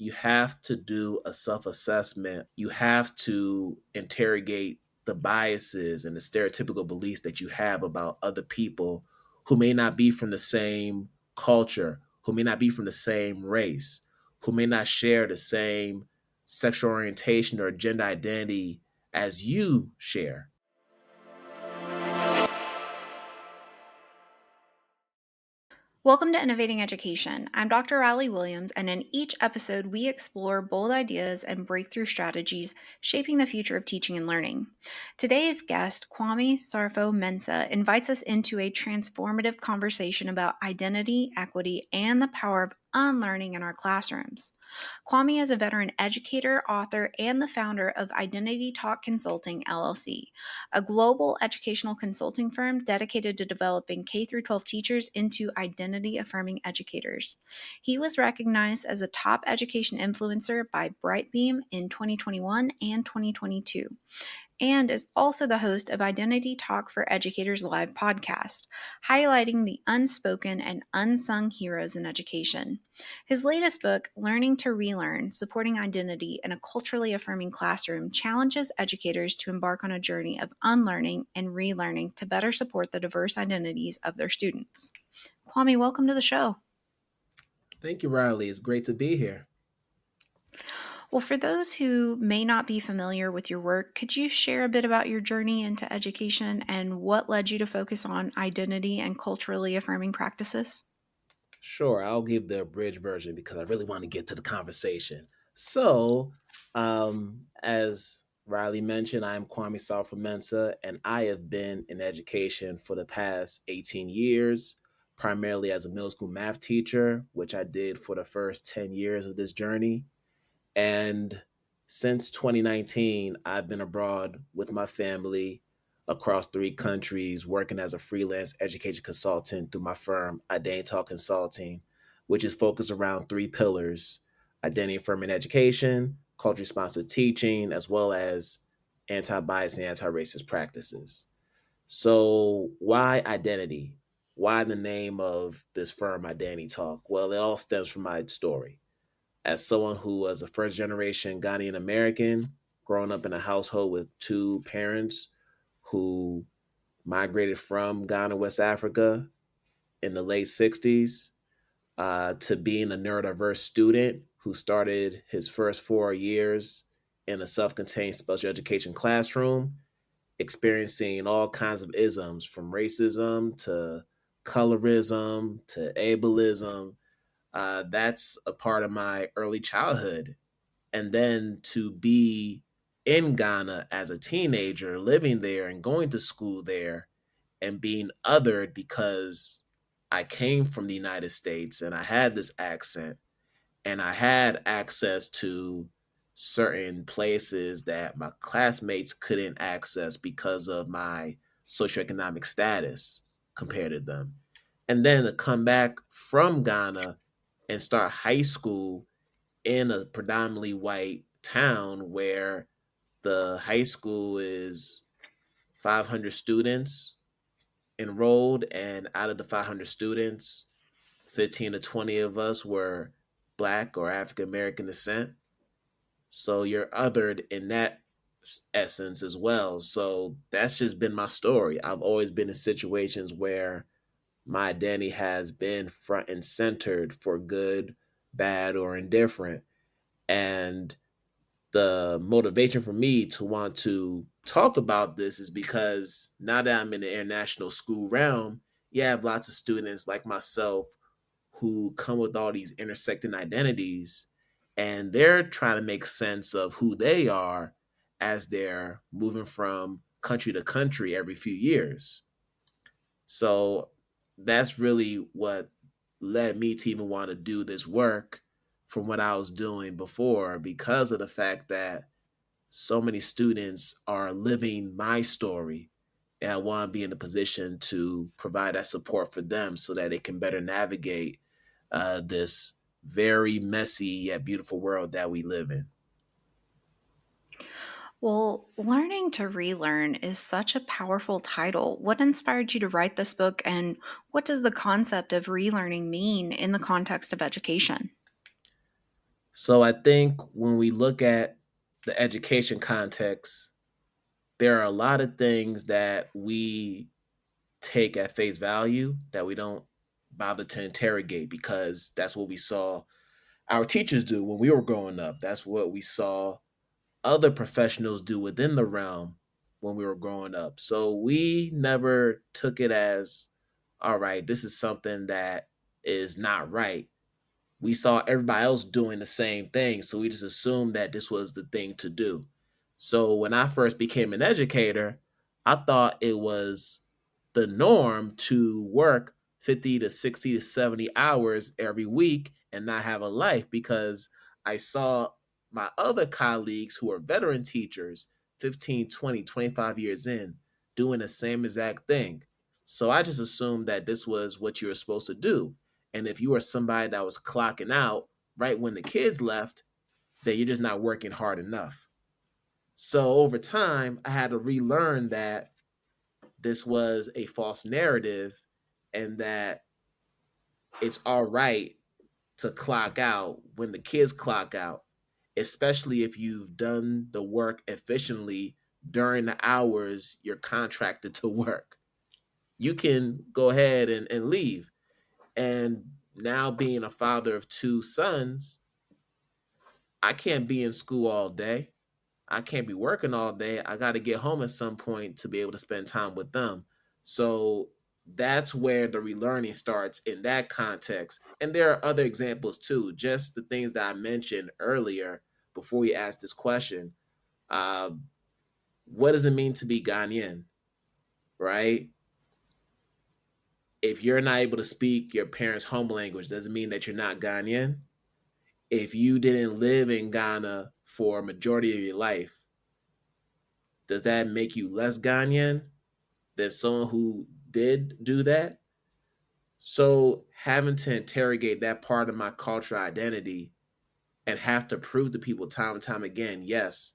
you have to do a self-assessment. You have to interrogate the biases and the stereotypical beliefs that you have about other people who may not be from the same culture, who may not be from the same race, who may not share the same sexual orientation or gender identity as you share. Welcome to Innovating Education. I'm Dr. Riley Williams, and in each episode, we explore bold ideas and breakthrough strategies shaping the future of teaching and learning. Today's guest, Kwame Sarfo Mensa, invites us into a transformative conversation about identity, equity, and the power of unlearning in our classrooms. Kwame is a veteran educator, author, and the founder of Identity Talk Consulting, LLC, a global educational consulting firm dedicated to developing K-12 teachers into identity-affirming educators. He was recognized as a top education influencer by Brightbeam in 2021 and 2022, and is also the host of Identity Talk for Educators Live podcast, highlighting the unspoken and unsung heroes in education. His latest book, Learning to Relearn, Supporting Identity in a Culturally Affirming Classroom, challenges educators to embark on a journey of unlearning and relearning to better support the diverse identities of their students. Kwame, welcome to the show. Thank you, Riley. It's great to be here. Well, for those who may not be familiar with your work, could you share a bit about your journey into education and what led you to focus on identity and culturally affirming practices? Sure, I'll give the abridged version because I really want to get to the conversation. So, as Riley mentioned, I'm Kwame Sarfo Mensa, and I have been in education for the past 18 years, primarily as a middle school math teacher, which I did for the first 10 years of this journey. And since 2019, I've been abroad with my family across 3 countries, working as a freelance education consultant through my firm, Identity-Talk Consulting, which is focused around 3 pillars: identity-affirming education, culture responsive teaching, as well as anti-bias and anti-racist practices. So, why identity? Why the name of this firm, Identity Talk? Well, it all stems from my story as someone who was a first generation Ghanaian American, growing up in a household with 2 parents who migrated from Ghana, West Africa in the late 60s, to being a neurodiverse student who started his first 4 years in a self contained special education classroom, experiencing all kinds of isms from racism to colorism to ableism. That's a part of my early childhood. And then to be in Ghana as a teenager, living there and going to school there and being othered because I came from the United States and I had this accent and I had access to certain places that my classmates couldn't access because of my socioeconomic status compared to them. And then to come back from Ghana and start high school in a predominantly white town where the high school is 500 students enrolled, and out of the 500 students, 15 to 20 of us were Black or African American descent. So you're othered in that essence as well. So that's just been my story. I've always been in situations where my identity has been front and centered for good, bad, or indifferent. And the motivation for me to want to talk about this is because now that I'm in the international school realm, you have lots of students like myself who come with all these intersecting identities, and they're trying to make sense of who they are as they're moving from country to country every few years. So that's really what led me to even want to do this work from what I was doing before, because of the fact that so many students are living my story. And I want to be in a position to provide that support for them so that they can better navigate this very messy yet beautiful world that we live in. Well, Learning to Relearn is such a powerful title. What inspired you to write this book, and what does the concept of relearning mean in the context of education? So I think when we look at the education context, there are a lot of things that we take at face value that we don't bother to interrogate because that's what we saw our teachers do when we were growing up. That's what we saw other professionals do within the realm when we were growing up. So we never took it as, all right, this is something that is not right. We saw everybody else doing the same thing, so we just assumed that this was the thing to do. So when I first became an educator, I thought it was the norm to work 50 to 60 to 70 hours every week and not have a life because I saw my other colleagues who are veteran teachers 15, 20, 25 years in doing the same exact thing. So I just assumed that this was what you were supposed to do, and if you were somebody that was clocking out right when the kids left, then you're just not working hard enough. So over time, I had to relearn that this was a false narrative and that it's all right to clock out when the kids clock out, especially if you've done the work efficiently during the hours you're contracted to work. You can go ahead and leave. And now, being a father of two sons, I can't be in school all day. I can't be working all day. I got to get home at some point to be able to spend time with them. So that's where the relearning starts in that context. And there are other examples too, just the things that I mentioned earlier before we asked this question. Uh, what does it mean to be Ghanaian, right? If you're not able to speak your parents' home language, does it mean that you're not Ghanaian? If you didn't live in Ghana for a majority of your life, does that make you less Ghanaian than someone who did do that? So having to interrogate that part of my cultural identity and have to prove to people time and time again, yes,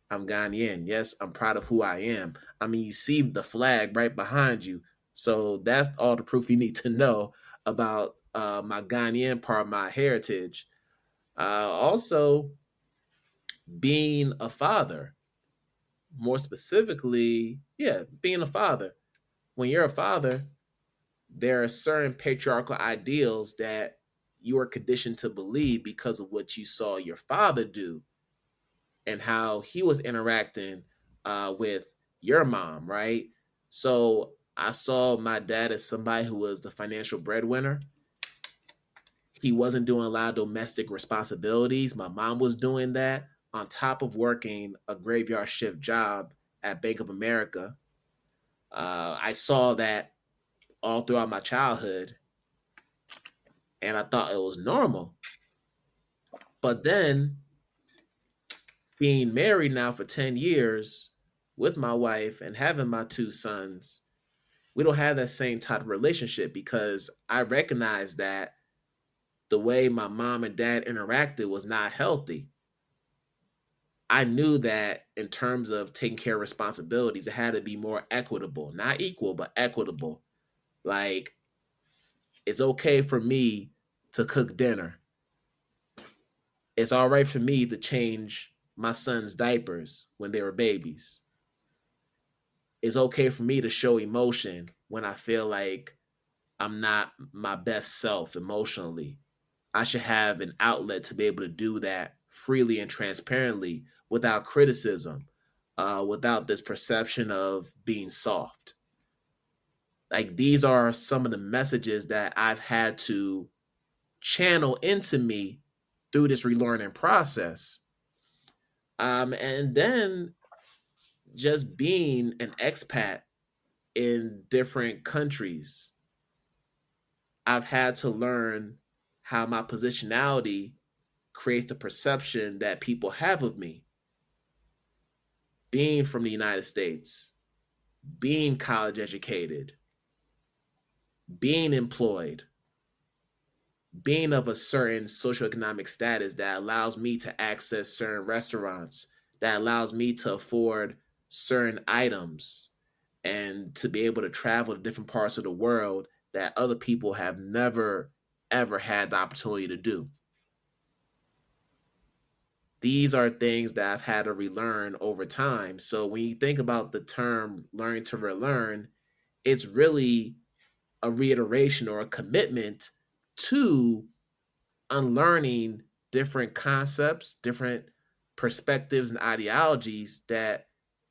I'm Ghanaian. Yes, I'm proud of who I am. I mean, you see the flag right behind you. So that's all the proof you need to know about my Ghanaian part of my heritage. Also, being a father, more specifically, yeah, being a father. When you're a father, there are certain patriarchal ideals that you are conditioned to believe because of what you saw your father do and how he was interacting with your mom, right? So I saw my dad as somebody who was the financial breadwinner. He wasn't doing a lot of domestic responsibilities. My mom was doing that on top of working a graveyard shift job at Bank of America. I saw that all throughout my childhood, and I thought it was normal. But then being married now for 10 years with my wife and having my two sons, we don't have that same type of relationship because I recognize that the way my mom and dad interacted was not healthy. I knew that in terms of taking care of responsibilities, it had to be more equitable, not equal, but equitable. Like, it's okay for me to cook dinner. It's all right for me to change my son's diapers when they were babies. It's okay for me to show emotion when I feel like I'm not my best self emotionally. I should have an outlet to be able to do that freely and transparently without criticism, without this perception of being soft. Like, these are some of the messages that I've had to channel into me through this relearning process. And then just being an expat in different countries, I've had to learn how my positionality creates the perception that people have of me. Being from the United States, being college educated, being employed, being of a certain socioeconomic status that allows me to access certain restaurants, that allows me to afford certain items, and to be able to travel to different parts of the world that other people have never, ever had the opportunity to do. These are things that I've had to relearn over time. So when you think about the term learn to relearn, it's really a reiteration or a commitment to unlearning different concepts, different perspectives and ideologies that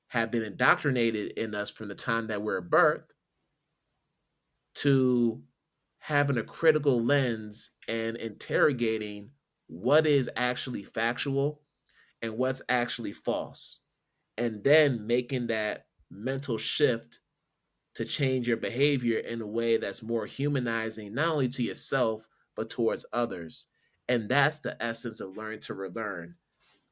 have been indoctrinated in us from the time that we're birth, to having a critical lens and interrogating what is actually factual and what's actually false, and then making that mental shift to change your behavior in a way that's more humanizing, not only to yourself, but towards others. And that's the essence of learn to relearn,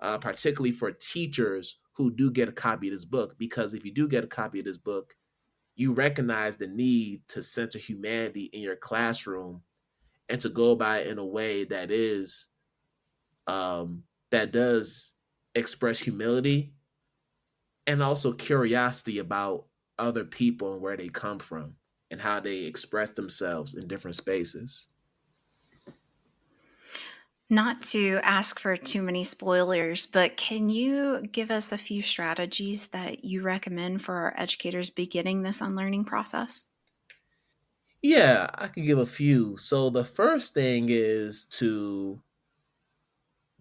particularly for teachers who do get a copy of this book. Because if you do get a copy of this book, you recognize the need to center humanity in your classroom and to go by it in a way that is that does express humility and also curiosity about other people and where they come from and how they express themselves in different spaces. Not to ask for too many spoilers, but can you give us a few strategies that you recommend for our educators beginning this unlearning process? Yeah, I could give a few. So the first thing is to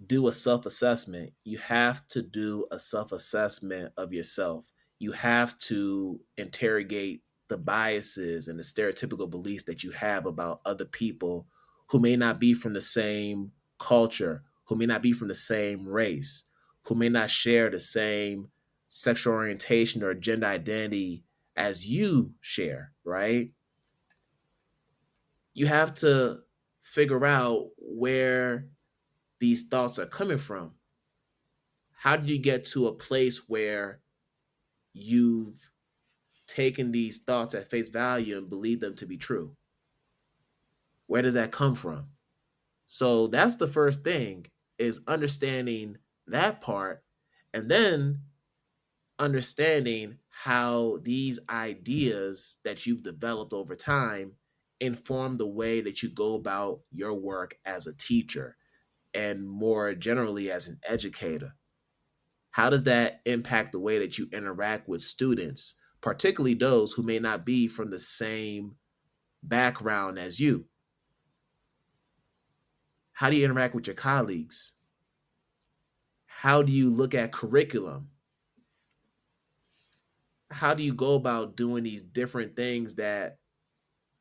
do a self assessment. You have to do a self assessment of yourself. You have to interrogate the biases and the stereotypical beliefs that you have about other people who may not be from the same culture, who may not be from the same race, who may not share the same sexual orientation or gender identity as you share, right? You have to figure out where these thoughts are coming from. How did you get to a place where you've taken these thoughts at face value and believe them to be true? Where does that come from? So that's the first thing, is understanding that part, and then understanding how these ideas that you've developed over time inform the way that you go about your work as a teacher and more generally as an educator. How does that impact the way that you interact with students, particularly those who may not be from the same background as you? How do you interact with your colleagues? How do you look at curriculum? How do you go about doing these different things that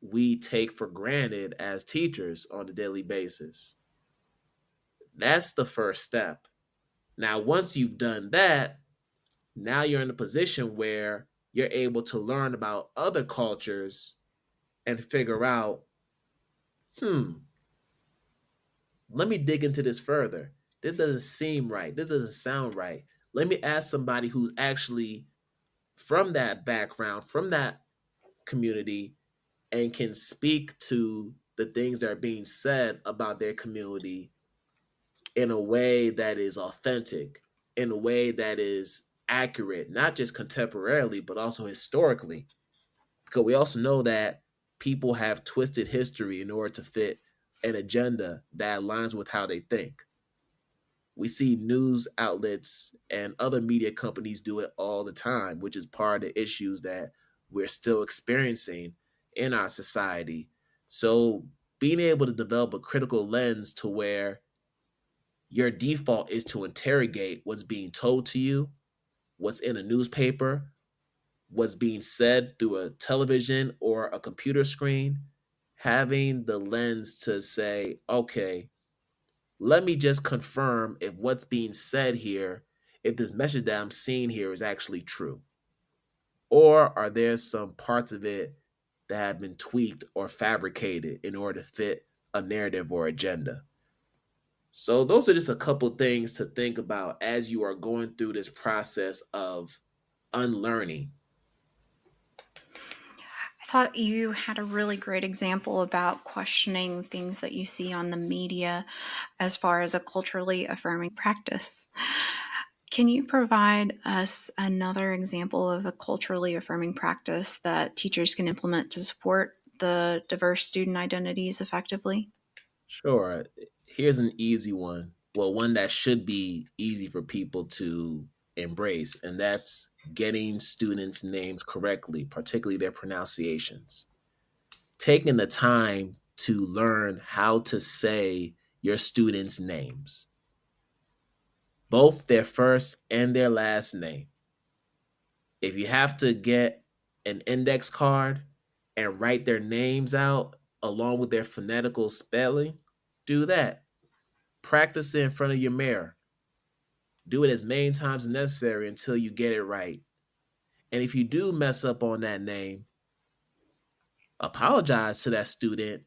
we take for granted as teachers on a daily basis? That's the first step. Now, once you've done that, now you're in a position where you're able to learn about other cultures and figure out, hmm, let me dig into this further. This doesn't seem right. This doesn't sound right. Let me ask somebody who's actually from that background, from that community, and can speak to the things that are being said about their community in a way that is authentic, in a way that is accurate, not just contemporarily, but also historically. Because we also know that people have twisted history in order to fit an agenda that aligns with how they think. We see news outlets and other media companies do it all the time, which is part of the issues that we're still experiencing in our society. So, being able to develop a critical lens to where your default is to interrogate what's being told to you, what's in a newspaper, what's being said through a television or a computer screen, having the lens to say, okay, let me just confirm if what's being said here, if this message that I'm seeing here is actually true. Or are there some parts of it that have been tweaked or fabricated in order to fit a narrative or agenda? So, those are just a couple things to think about as you are going through this process of unlearning. I thought you had a really great example about questioning things that you see on the media as far as a culturally affirming practice. Can you provide us another example of a culturally affirming practice that teachers can implement to support the diverse student identities effectively? Sure. Here's an easy one. Well, one that should be easy for people to embrace, and that's getting students' names correctly, particularly their pronunciations. Taking the time to learn how to say your students' names, both their first and their last name. If you have to get an index card and write their names out along with their phonetical spelling, do that. Practice it in front of your mirror. Do it as many times as necessary until you get it right. And if you do mess up on that name, apologize to that student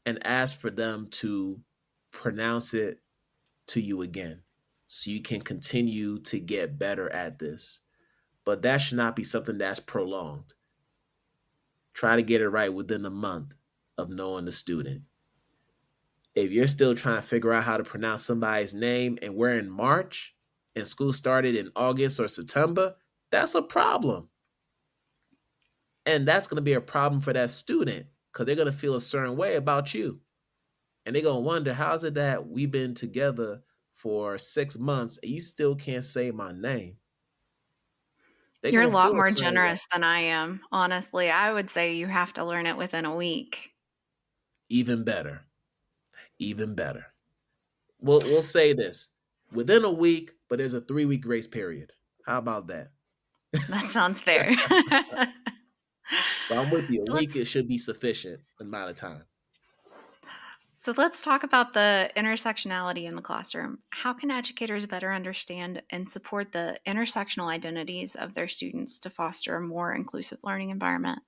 and ask for them to pronounce it to you again so you can continue to get better at this. But that should not be something that's prolonged. Try to get it right within a month of knowing the student. If you're still trying to figure out how to pronounce somebody's name and we're in March and school started in August or September, that's a problem. And that's going to be a problem for that student because they're going to feel a certain way about you. And they're going to wonder, how's it that we've been together for 6 months and you still can't say my name? They're You're a going to lot feel a more certain way. generous than I am. Honestly, I would say you have to learn it within a week. Even better. Even better. We'll say this within a week, but there's a 3 week grace period. How about that? That sounds fair. But I'm with you. A so week let's it should be sufficient amount of time. so let's talk about the intersectionality in the classroom. How can educators better understand and support the intersectional identities of their students to foster a more inclusive learning environment?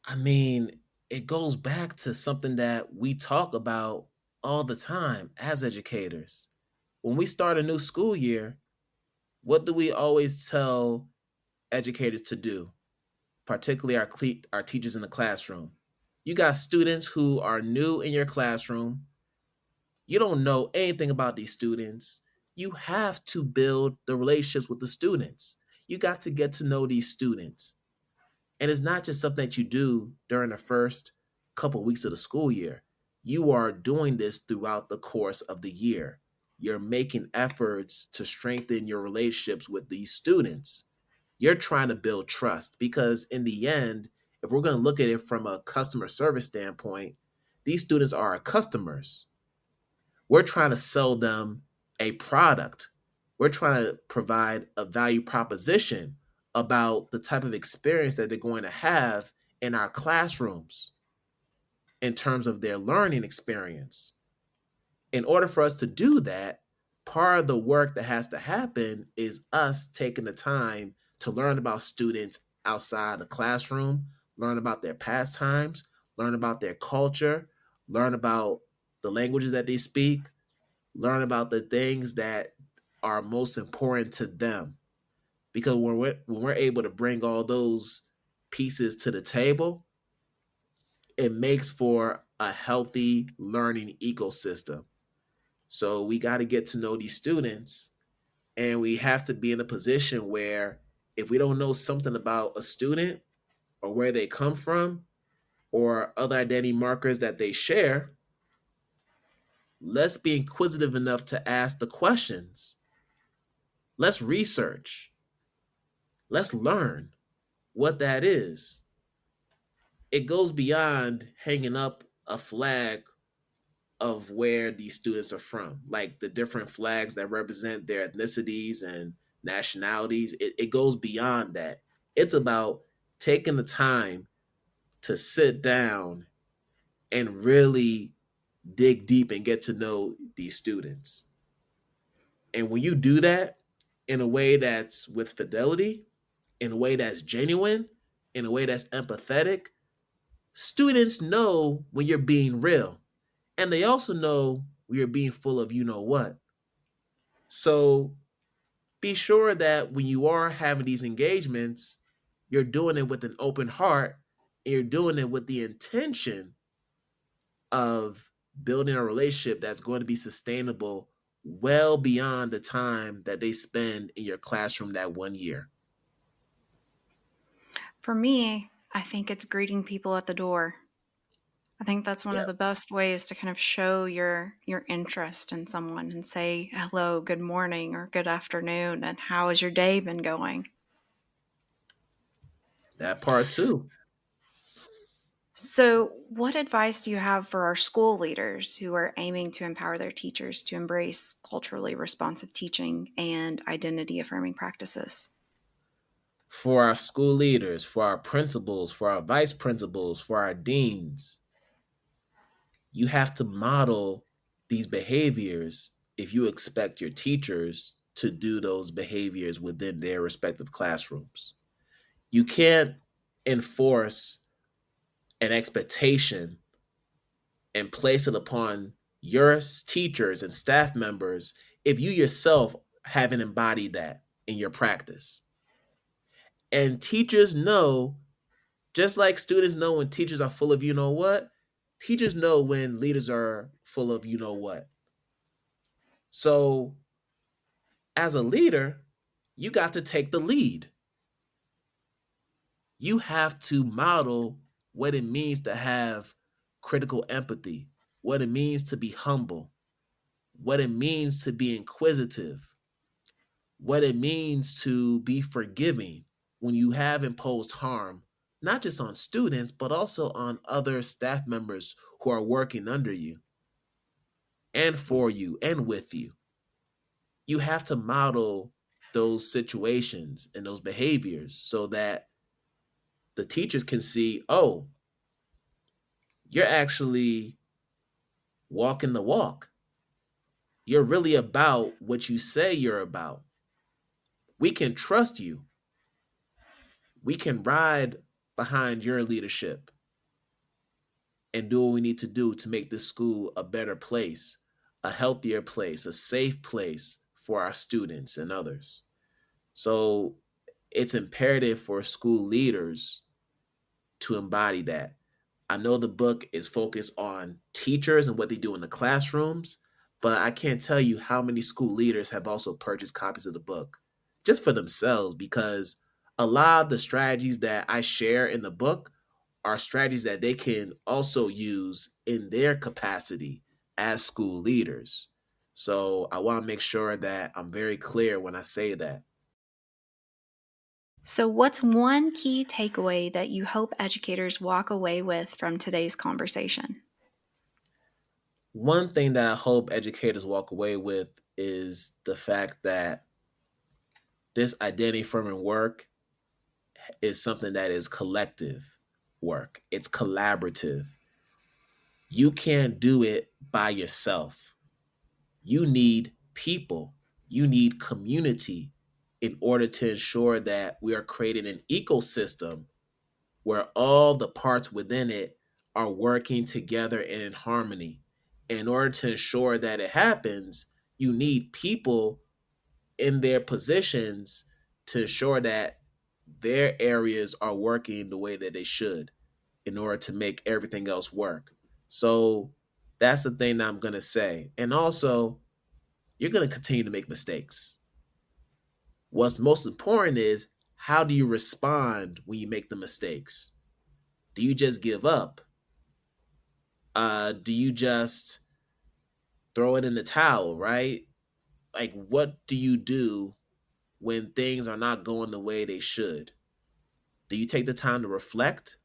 I mean, it goes back to something that we talk about all the time as educators. When we start a new school year, what do we always tell educators to do, particularly our teachers in the classroom? You got students who are new in your classroom. You don't know anything about these students. You have to build the relationships with the students. You got to get to know these students. And it's not just something that you do during the first couple of weeks of the school year. You are doing this throughout the course of the year. You're making efforts to strengthen your relationships with these students. You're trying to build trust because, in the end, if we're going to look at it from a customer service standpoint, these students are our customers. We're trying to sell them a product. We're trying to provide a value proposition about the type of experience that they're going to have in our classrooms in terms of their learning experience. In order for us to do that, part of the work that has to happen is us taking the time to learn about students outside the classroom, learn about their pastimes, learn about their culture, learn about the languages that they speak, learn about the things that are most important to them. Because when we're able to bring all those pieces to the table, it makes for a healthy learning ecosystem. So we got to get to know these students, and we have to be in a position where if we don't know something about a student or where they come from or other identity markers that they share, let's be inquisitive enough to ask the questions. Let's research. Let's learn what that is. It goes beyond hanging up a flag of where these students are from, like the different flags that represent their ethnicities and nationalities. It goes beyond that. It's about taking the time to sit down and really dig deep and get to know these students. And when you do that in a way that's with fidelity, in a way that's genuine, in a way that's empathetic, students know when you're being real. And they also know when you're being full of you know what. So be sure that when you are having these engagements, you're doing it with an open heart and you're doing it with the intention of building a relationship that's going to be sustainable well beyond the time that they spend in your classroom that 1 year. For me, I think it's greeting people at the door. I think that's one of the best ways to kind of show your interest in someone and say hello, good morning, or good afternoon, and how has your day been going? That part too. So, what advice do you have for our school leaders who are aiming to empower their teachers to embrace culturally responsive teaching and identity affirming practices? For our school leaders, for our principals, for our vice principals, for our deans, you have to model these behaviors if you expect your teachers to do those behaviors within their respective classrooms. You can't enforce an expectation and place it upon your teachers and staff members if you yourself haven't embodied that in your practice. And teachers know, just like students know when teachers are full of you know what, teachers know when leaders are full of you know what. So, as a leader, you got to take the lead. You have to model what it means to have critical empathy, what it means to be humble, what it means to be inquisitive, what it means to be forgiving when you have imposed harm, not just on students, but also on other staff members who are working under you and for you and with you. You have to model those situations and those behaviors so that the teachers can see, oh, you're actually walking the walk. You're really about what you say you're about. We can trust you. We can ride behind your leadership and do what we need to do to make this school a better place, a healthier place, a safe place for our students and others. So it's imperative for school leaders to embody that. I know the book is focused on teachers and what they do in the classrooms, but I can't tell you how many school leaders have also purchased copies of the book just for themselves because a lot of the strategies that I share in the book are strategies that they can also use in their capacity as school leaders. So I want to make sure that I'm very clear when I say that. So, what's one key takeaway that you hope educators walk away with from today's conversation? One thing that I hope educators walk away with is the fact that this identity forming work is something that is collective work. It's collaborative. You can't do it by yourself. You need people. You need community in order to ensure that we are creating an ecosystem where all the parts within it are working together and in harmony. In order to ensure that it happens, you need people in their positions to ensure that their areas are working the way that they should in order to make everything else work. So that's the thing that I'm going to say. And also, you're going to continue to make mistakes. What's most important is how do you respond when you make the mistakes? Do you just give up? Do you just throw it in the towel, right? Like, what do you do when things are not going the way they should? Do you take the time to reflect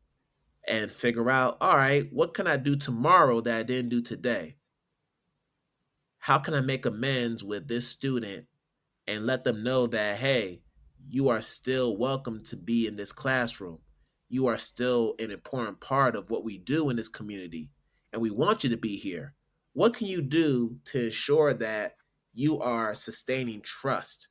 and figure out, all right, what can I do tomorrow that I didn't do today? How can I make amends with this student and let them know that, hey, you are still welcome to be in this classroom. You are still an important part of what we do in this community, and we want you to be here. What can you do to ensure that you are sustaining trust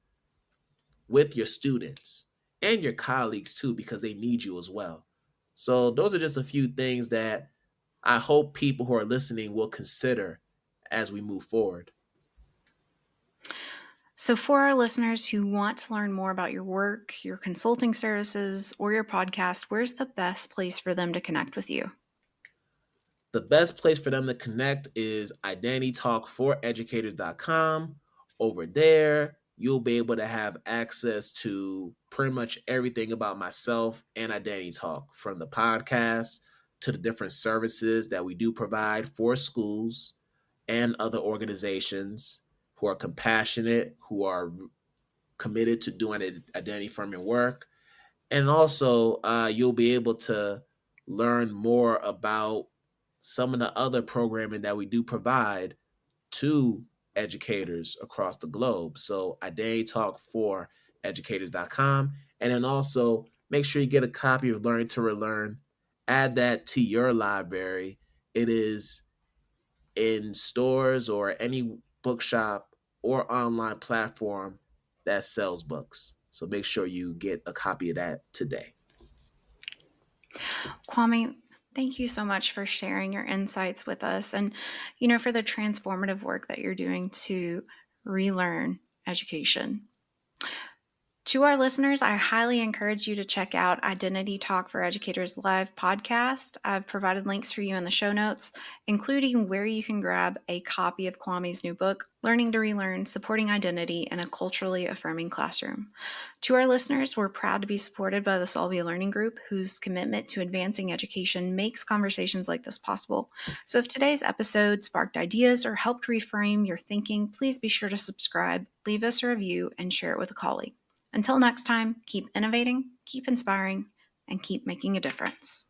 with your students and your colleagues too, because they need you as well? So, those are just a few things that I hope people who are listening will consider as we move forward. So, for our listeners who want to learn more about your work, your consulting services, or your podcast, where's the best place for them to connect with you? The best place for them to connect is identitytalkforeducators.com. Over there, you'll be able to have access to pretty much everything about myself and Identity Talk, from the podcast to the different services that we do provide for schools and other organizations who are compassionate, who are committed to doing identity affirming work. And also, you'll be able to learn more about some of the other programming that we do provide to educators across the globe. So, Identity Talk for educators.com. And then also make sure you get a copy of Learn to Relearn. Add that to your library. It is in stores or any bookshop or online platform that sells books. So make sure you get a copy of that today. Kwame, thank you so much for sharing your insights with us and, for the transformative work that you're doing to relearn education. To our listeners, I highly encourage you to check out Identity Talk for Educators Live podcast. I've provided links for you in the show notes, including where you can grab a copy of Kwame's new book, Learning to Relearn, Supporting Identity in a Culturally Affirming Classroom. To our listeners, we're proud to be supported by the Solvia Learning Group, whose commitment to advancing education makes conversations like this possible. So if today's episode sparked ideas or helped reframe your thinking, please be sure to subscribe, leave us a review, and share it with a colleague. Until next time, keep innovating, keep inspiring, and keep making a difference.